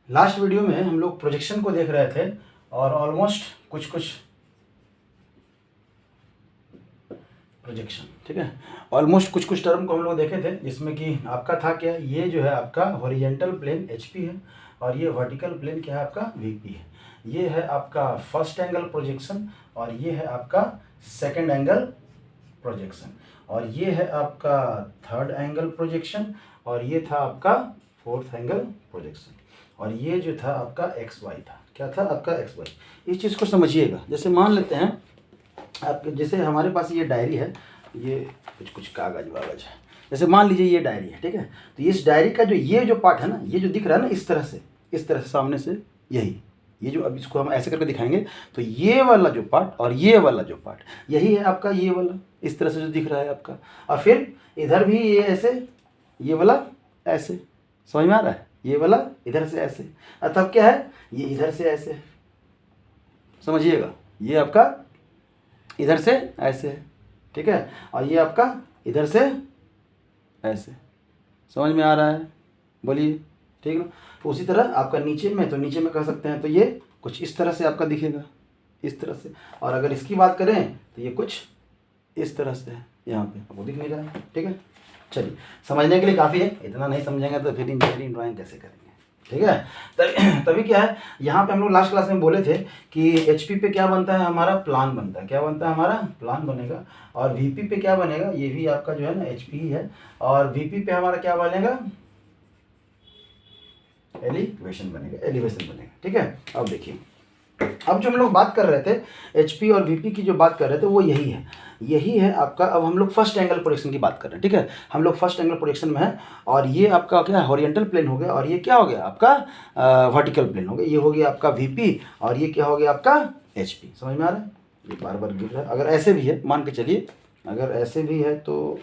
Last video में हम लोग प्रोजेक्शन को देख रहे थे और ऑलमोस्ट कुछ प्रोजेक्शन, ठीक है, ऑलमोस्ट कुछ टर्म को हम लोग देखे थे, जिसमें कि आपका था क्या, ये जो है आपका हॉरिजेंटल प्लेन एचपी है और ये वर्टिकल प्लेन क्या है आपका वीपी है। ये है आपका फर्स्ट एंगल प्रोजेक्शन और ये है आपका सेकंड एंगल प्रोजेक्शन और ये है आपका थर्ड एंगल प्रोजेक्शन और ये था आपका फोर्थ एंगल प्रोजेक्शन और ये जो था आपका एक्स वाई था। क्या था आपका एक्स वाई। इस चीज़ को समझिएगा। जैसे मान लेते हैं आप, जैसे हमारे पास ये डायरी है, ये कुछ कागज वागज है, जैसे मान लीजिए ये डायरी है, ठीक है। तो इस डायरी का ये जो पार्ट है ना, ये जो दिख रहा है ना, इस तरह से सामने से, यही ये जो, अब इसको हम ऐसे करके दिखाएंगे तो ये वाला जो पार्ट और ये वाला जो पार्ट, यही है आपका ये वाला, इस तरह से जो दिख रहा है आपका। और फिर इधर भी ये ऐसे, ये वाला ऐसे, समझ में आ रहा है, ये वाला इधर से ऐसे, तब क्या है, ये इधर से ऐसे, समझिएगा, ये आपका इधर से ऐसे है, ठीक है, और ये आपका इधर से ऐसे, समझ में आ रहा है, बोलिए, ठीक ना। तो उसी तरह आपका नीचे में, तो नीचे में कह सकते हैं तो ये कुछ इस तरह से आपका दिखेगा, इस तरह से। और अगर इसकी बात करें तो ये कुछ इस तरह से है, यहाँ पे आपको दिख नहीं रहा है, ठीक है। चलिए, समझने के लिए काफ़ी है, इतना नहीं समझेंगे तो फिर इंजीनियरिंग ड्राइंग कैसे करेंगे, ठीक है। तभी क्या है, यहाँ पे हम लोग लास्ट क्लास में बोले थे कि एचपी पे क्या बनता है, हमारा प्लान बनता है। क्या बनता है, हमारा प्लान बनेगा। और वीपी पे क्या बनेगा, ये भी आपका जो है ना एचपी ही है। और वीपी पे हमारा क्या बनेगा, एलिवेशन बनेगा, ठीक है। अब देखिए, अब जो हम लोग बात कर रहे थे एचपी और वीपी की, जो बात कर रहे थे वो यही है आपका। अब हम लोग फर्स्ट एंगल प्रोजेक्शन की बात कर रहे हैं, ठीक है। हम लोग फर्स्ट एंगल प्रोजेक्शन में है और ये आपका क्या है, हॉरिजॉन्टल प्लेन हो गया और ये क्या हो गया आपका, वर्टिकल प्लेन हो गया। ये हो गया आपका वीपी और ये क्या हो गया आपका एचपी। समझ में आ रहा है, ये बार बार गिर रहा है। अगर ऐसे भी है, मान के चलिए, अगर ऐसे भी है तो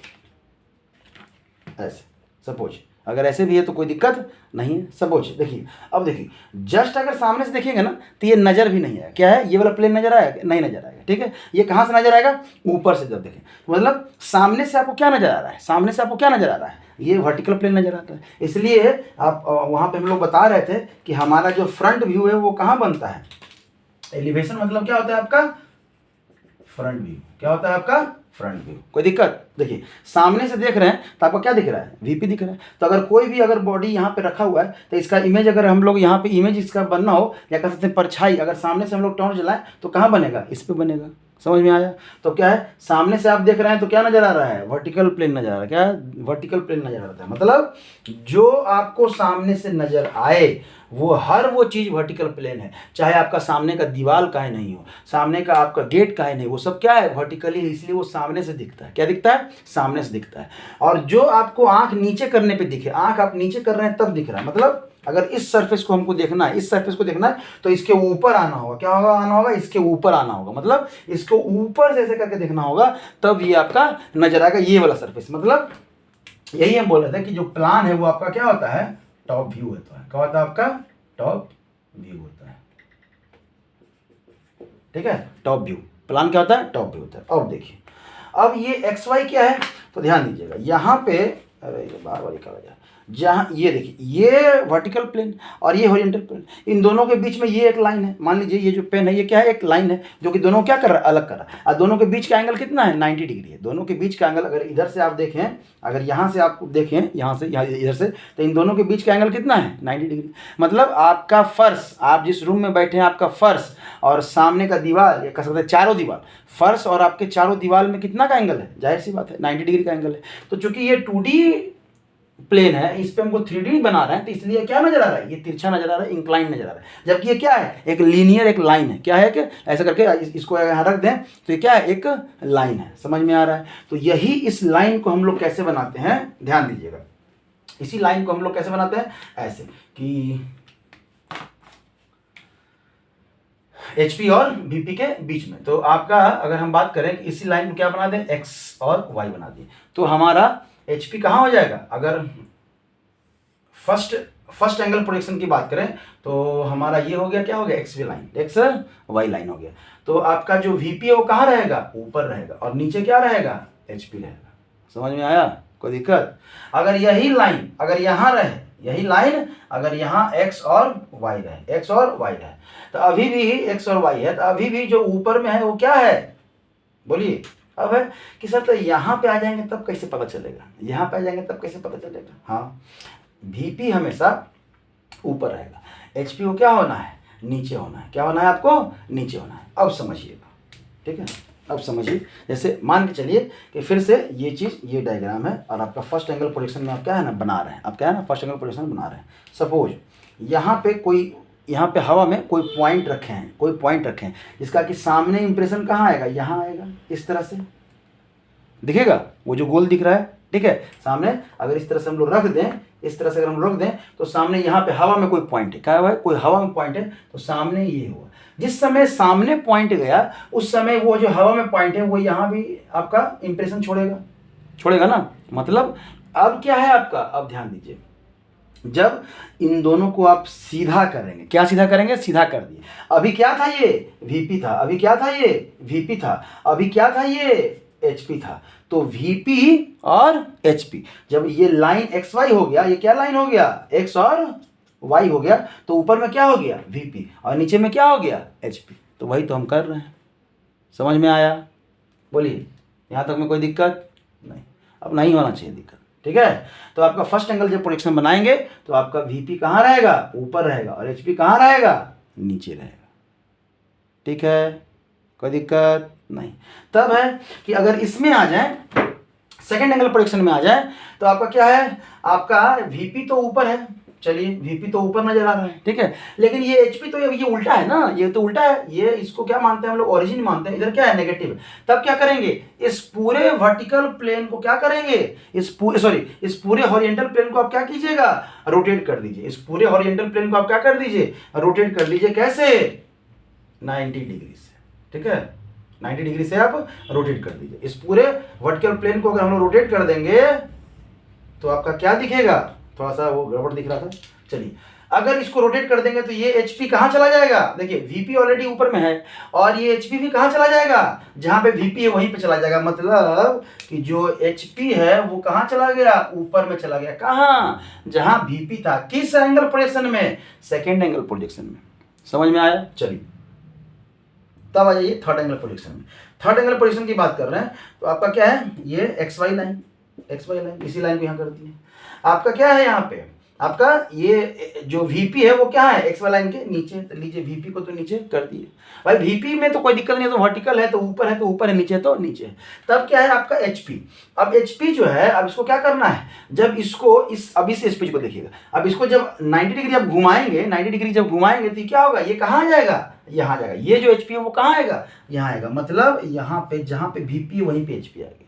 ऐसे, सपोज अगर ऐसे भी है तो कोई दिक्कत नहीं है। सपोज देखिए, अब देखिए, जस्ट अगर सामने से देखेंगे ना तो ये नज़र भी नहीं आएगा। क्या है, ये वाला प्लेन नजर आएगा, नहीं नजर आएगा, ठीक है। ये कहाँ से नजर आएगा, ऊपर से। जब देखें मतलब सामने से आपको क्या नजर आ रहा है, सामने से आपको क्या नजर आ रहा है, ये वर्टिकल प्लेन नजर आता है। इसलिए आप वहाँ पे हम लोग बता रहे थे कि हमारा जो फ्रंट व्यू है वो कहाँ बनता है, एलिवेशन मतलब क्या होता है आपका, फ्रंट व्यू। क्या होता है आपका, फ्रंट व्यू। कोई दिक्कत, देखिए सामने से देख रहे हैं तो आपको क्या दिख रहा है, वीपी दिख रहा है। तो अगर कोई भी अगर बॉडी यहाँ पे रखा हुआ है तो इसका इमेज, अगर हम लोग यहाँ पे इमेज इसका बनना हो, या कह सकते हैं परछाई, अगर सामने से हम लोग टॉर्च जलाएं तो कहाँ बनेगा, इस पे बनेगा। समझ में आया। तो क्या है, सामने से आप देख रहे हैं तो क्या नजर आ रहा है, वर्टिकल प्लेन नजर आ रहा है। क्या है, वर्टिकल प्लेन नजर आ रहा है। मतलब जो आपको सामने से नजर आए वो हर वो चीज़ वर्टिकल प्लेन है। चाहे आपका सामने का दीवार काहे नहीं हो, सामने का आपका गेट काहे नहीं, वो सब क्या है, वर्टिकली, इसलिए वो सामने से दिखता है। क्या दिखता है, सामने से दिखता है। और जो आपको आंख नीचे करने पे दिखे, आंख आप नीचे कर रहे हैं तब दिख रहा है। मतलब अगर इस सरफेस को हमको देखना है, इस सरफेस को देखना है तो इसके ऊपर आना होगा। क्या होगा, आना होगा, इसके ऊपर आना होगा। मतलब इसको ऊपर से ऐसे करके देखना होगा, तब ये आपका नजर आएगा, ये वाला सरफेस। मतलब यही हम बोल रहे थे कि जो प्लान है वो आपका क्या होता है, टॉप व्यू होता है। क्या होता है आपका, टॉप व्यू होता है, ठीक है। टॉप व्यू, प्लान क्या होता है, टॉप व्यू होता है। अब देखिए, अब ये एक्स वाई क्या है, तो ध्यान दीजिएगा यहाँ पे, अरे ये बार बार क्या वजह, जहाँ ये देखिए, ये वर्टिकल प्लेन और ये हॉरिजॉन्टल प्लेन, इन दोनों के बीच में ये एक लाइन है। मान लीजिए ये जो पेन है ये क्या है, एक लाइन है जो कि दोनों क्या कर रहा है, अलग कर रहा है। और दोनों के बीच का एंगल कितना है, 90 डिग्री है। दोनों के बीच का एंगल, अगर इधर से आप देखें, अगर यहाँ से आप देखें, यहाँ से यहाँ इधर से, तो इन दोनों के बीच का एंगल कितना है, 90 डिग्री। मतलब आपका फर्श, आप जिस रूम में बैठे हैं, आपका फर्श और सामने का दीवार, या कह सकते हैं चारों दीवार, फर्श और आपके चारों दीवार में कितना का एंगल है, जाहिर सी बात है 90 डिग्री का एंगल है। तो चूंकि ये 2D प्लेन है, इस पे हमको 3D बना रहे हैं, तो इसलिए क्या नजर आ रहा है, ये तिरछा नजर आ रहा है, इंक्लाइन नजर आ रहा है। जबकि ये क्या है, एक लीनियर, एक लाइन है। क्या है कि ऐसा करके इसको यहाँ रख दें तो ये क्या है, एक लाइन है। समझ में आ रहा है। तो यही, इस लाइन को हम लोग कैसे बनाते हैं, ध्यान दीजिएगा, इसी लाइन को हम लोग कैसे बनाते हैं, ऐसे कि एचपी और वीपी के बीच में। तो आपका अगर हम बात करें कि इसी लाइन को क्या बना दें, एक्स और वाई बना दें, तो हमारा एचपी कहाँ हो जाएगा। अगर फर्स्ट एंगल प्रोजेक्शन की बात करें तो हमारा ये हो गया, क्या हो गया, x v line, x y line हो गया। तो आपका जो वीपी है वो कहाँ रहेगा, ऊपर रहेगा, और नीचे क्या रहेगा, एचपी रहेगा। समझ में आया, कोई दिक्कत। अगर यही लाइन अगर यहाँ रहे, यही लाइन अगर यहाँ x और y रहे, x और y रहे, तो अभी भी x और y है, तो अभी भी जो ऊपर में है वो क्या है, बोलिए। अब है कि सर तो यहाँ पे आ जाएंगे तब कैसे पता चलेगा, यहाँ पे आ जाएंगे तब कैसे पता चलेगा। हाँ, VP हमेशा ऊपर रहेगा, HP को क्या होना है, नीचे होना है। क्या होना है आपको, नीचे होना है। अब समझिएगा, ठीक है, अब समझिए। जैसे मान के चलिए कि फिर से ये चीज़, ये डायग्राम है और आपका फर्स्ट एंगल प्रोजेक्शन में आप क्या है ना बना रहे हैं, आप क्या है ना फर्स्ट एंगल प्रोजेक्शन बना रहे हैं। सपोज यहाँ पे कोई, यहाँ पे हवा में कोई पॉइंट रखे हैं, कोई पॉइंट रखे हैं जिसका कि सामने इंप्रेशन कहाँ आएगा, यहाँ आएगा, इस तरह से दिखेगा वो जो गोल दिख रहा है, ठीक है। सामने अगर इस तरह से हम लोग रख दें, इस तरह से अगर हम रख दें तो सामने यहाँ पे हवा में कोई पॉइंट है, क्या है, कोई हवा में पॉइंट है, तो सामने ये हुआ। जिस समय सामने पॉइंट गया उस समय वो जो हवा में पॉइंट है वो यहाँ भी आपका इंप्रेशन छोड़ेगा, छोड़ेगा ना। मतलब अब क्या है आपका, अब ध्यान दीजिए, जब इन दोनों को आप सीधा करेंगे, क्या सीधा करेंगे, सीधा कर दिए। अभी क्या था, ये VP था, अभी क्या था, ये VP था, अभी क्या था, ये HP था। तो VP और HP, जब ये लाइन XY हो गया, ये क्या लाइन हो गया, X और Y हो गया, तो ऊपर में क्या हो गया, VP, और नीचे में क्या हो गया, HP। तो वही तो हम कर रहे हैं। समझ में आया, बोलिए, यहाँ तक में कोई दिक्कत नहीं, अब नहीं होना चाहिए दिक्कत, ठीक है। तो आपका फर्स्ट एंगल जब प्रोजेक्शन बनाएंगे तो आपका VP कहाँ रहेगा, ऊपर रहेगा, और HP कहाँ रहेगा, नीचे रहेगा, ठीक है, कोई दिक्कत नहीं। तब है कि अगर इसमें आ जाए, सेकेंड एंगल प्रोजेक्शन में आ जाए, तो आपका क्या है, आपका VP तो ऊपर है, चलिए VP तो ऊपर नजर आ रहा है, ठीक है, लेकिन ये HP तो ये उल्टा है ना, ये तो उल्टा है, ये इसको क्या मानते हैं हम लोग, ओरिजिन मानते हैं, इधर क्या है, नेगेटिव है। तब क्या करेंगे, इस पूरे वर्टिकल प्लेन को क्या करेंगे, इस पूरे हॉरिजॉन्टल प्लेन को आप क्या कीजिएगा, रोटेट कर दीजिए। इस पूरे हॉरिजॉन्टल प्लेन को आप क्या कर दीजिए, रोटेट कर लीजिए, कैसे, 90 डिग्री से, ठीक है, 90 डिग्री से आप रोटेट कर दीजिए। इस पूरे वर्टिकल प्लेन को अगर हम लोग रोटेट कर देंगे तो आपका क्या दिखेगा, थोड़ा सा वो गड़बड़ दिख रहा था, चलिए अगर इसको रोटेट कर देंगे तो ये HP कहाँ चला जाएगा, देखिए VP ऑलरेडी ऊपर में है और ये HP भी कहाँ चला जाएगा, जहाँ पे VP है वहीं पे चला जाएगा। मतलब कि जो HP है वो कहाँ चला गया, ऊपर में चला गया, कहाँ, जहाँ VP था। किस एंगल प्रोजेक्शन में, सेकेंड एंगल प्रोजेक्शन में। समझ में आया, चलिए तब आ जाइए थर्ड एंगल प्रोजेक्शन में। थर्ड एंगल प्रोजेक्शन की बात कर रहे हैं तो आपका क्या है, ये XY लाइन, इसी लाइन को यहाँ कर दिए। आपका क्या है, यहाँ पे आपका ये जो VP है वो क्या है, XY लाइन के नीचे, तो लीजिए VP को तो नीचे कर दिए। भाई VP में तो कोई दिक्कत नहीं है, तो वर्टिकल है तो ऊपर है, तो ऊपर है, नीचे तो नीचे है। तब क्या है आपका HP। अब HP जो है, अब इसको क्या करना है, जब इसको अभी से इस पेज को देखिएगा, अब इसको जब 90 डिग्री जब घुमाएंगे, 90 डिग्री जब घुमाएंगे तो क्या होगा, ये कहाँ जाएगा, यहाँ जाएगा। ये जो HP है वो कहाँ आएगा, यहाँ आएगा। मतलब यहाँ पे जहाँ पे VP है वहीं पे HP आएगा,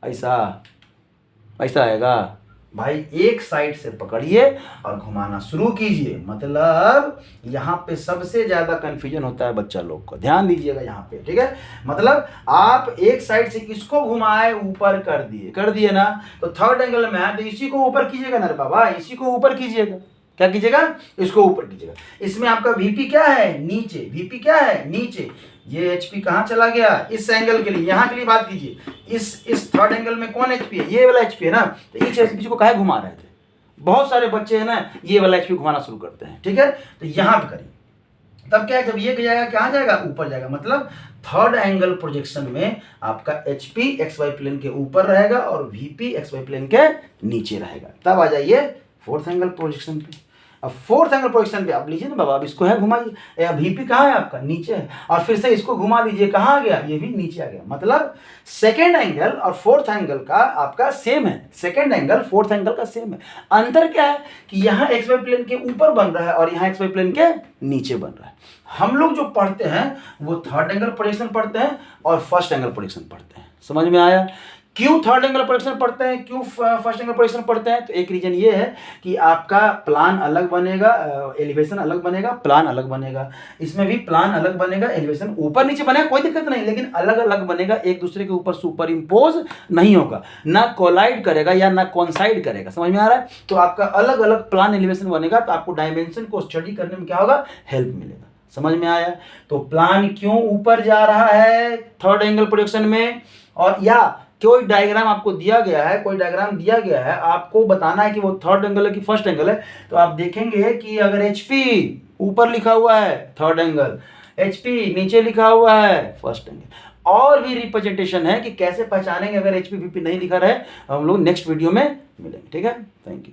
ऐसा आएगा। भाई एक साइड से पकड़िए और घुमाना शुरू कीजिए। मतलब यहाँ पे सबसे ज्यादा कंफ्यूजन होता है बच्चा लोग को, ध्यान दीजिएगा यहाँ पे, ठीक है। मतलब आप एक साइड से किसको घुमाए, ऊपर कर दिए ना, तो थर्ड एंगल में है तो इसी को ऊपर कीजिएगा ना रे बाबा, इसी को ऊपर कीजिएगा। क्या कीजिएगा, इसको ऊपर कीजिएगा। इसमें आपका VP क्या है, नीचे, VP क्या है, नीचे। ये HP कहाँ चला गया, इस एंगल के लिए, यहाँ के लिए बात कीजिए, इस थर्ड एंगल में कौन HP है, ये वाला HP है ना। तो इस HP को काहे घुमा रहे थे, बहुत सारे बच्चे हैं ना ये वाला HP घुमाना शुरू करते हैं, ठीक है। तो यहाँ पे करिए, तब क्या है, जब ये जाएगा कहाँ जाएगा, ऊपर जाएगा। मतलब थर्ड एंगल प्रोजेक्शन में आपका HP XY प्लेन के ऊपर रहेगा और VP XY प्लेन के नीचे रहेगा। तब आ जाइए फोर्थ एंगल प्रोजेक्शन पे। अब फोर्थ एंगल प्रोजेक्शन पे आप लीजिए ना बाबा, अब इसको है घुमाइए, VP कहाँ है आपका, नीचे है, और फिर से इसको घुमा दीजिए, कहाँ आ गया, ये भी नीचे आ गया। मतलब सेकेंड एंगल और फोर्थ एंगल का आपका सेम है, सेकेंड एंगल फोर्थ एंगल का सेम है। अंतर क्या है कि यहाँ XY प्लेन के ऊपर बन रहा है और यहाँ XY प्लेन के नीचे बन रहा है। हम लोग जो पढ़ते हैं वो थर्ड एंगल प्रोजेक्शन पढ़ते हैं और फर्स्ट एंगल प्रोजेक्शन पढ़ते हैं। समझ में आया, क्यों थर्ड एंगल प्रोजेक्शन पढ़ते हैं, क्यों फर्स्ट एंगल प्रोजेक्शन पढ़ते हैं? तो एक रीजन ये है कि आपका प्लान अलग बनेगा, एलिवेशन अलग बनेगा, प्लान अलग बनेगा। इसमें भी प्लान अलग बनेगा, एलिवेशन ऊपर नीचे बनेगा, कोई दिक्कत नहीं, लेकिन अलग अलग बनेगा, एक दूसरे के ऊपर सुपर इम्पोज नहीं होगा, ना कोलाइड करेगा या ना कॉन्साइड करेगा। समझ में आ रहा है? तो आपका अलग अलग प्लान एलिवेशन बनेगा, तो आपको डायमेंशन को स्टडी करने में क्या होगा, हेल्प मिलेगा। समझ में आया? तो प्लान क्यों ऊपर जा रहा है थर्ड एंगल प्रोजेक्शन में, और या कोई डायग्राम आपको दिया गया है, कोई डायग्राम दिया गया है, आपको बताना है कि वो थर्ड एंगल है कि फर्स्ट एंगल है, तो आप देखेंगे कि अगर HP ऊपर लिखा हुआ है थर्ड एंगल, HP नीचे लिखा हुआ है फर्स्ट एंगल। और भी रिप्रेजेंटेशन है कि कैसे पहचानेंगे अगर HP VP नहीं लिखा रहे, हम लोग नेक्स्ट वीडियो में मिलेंगे। ठीक है, थैंक यू।